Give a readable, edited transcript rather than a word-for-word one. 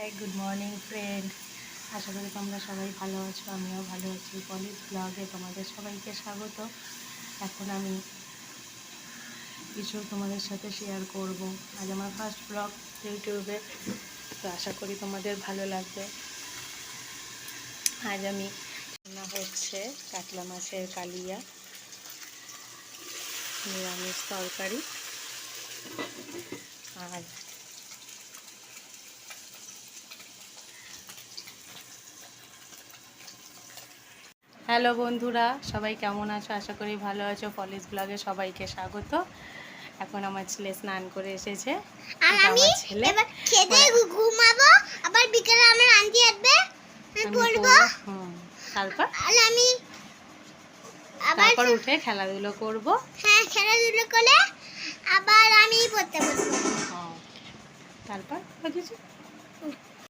High, good morning friend. আশা করি তোমরা সবাই ভালো আছো, আমিও ভালো আছি। পলিশ ব্লগে তোমাদের সবাইকে স্বাগত। এখন আমি কিছু তোমাদের সাথে শেয়ার করব। আজ আমার ফার্স্ট ব্লগ ইউটিউবে, তো আশা করি তোমাদের ভালো লাগবে। আজ আমি রান্না হচ্ছে কাতলা মাছের কালিয়া, নিরামিষ তরকারি। আর হ্যালো বন্ধুরা, সবাই কেমন আছো? আশা করি ভালো আছো। পলিশ ব্লগে সবাইকে স্বাগত। এখন আমার ছেলে স্নান করে এসেছে। আর আমি এবার খেতে ঘুমাবো, আবার বিকেলে আমার আন্টি আসবে, আমি পড়বো। তারপর উঠে খেলাধুলো করব। হ্যাঁ, খেলাধুলো করে আবার আমি পড়তে বসবো। তারপর কিছু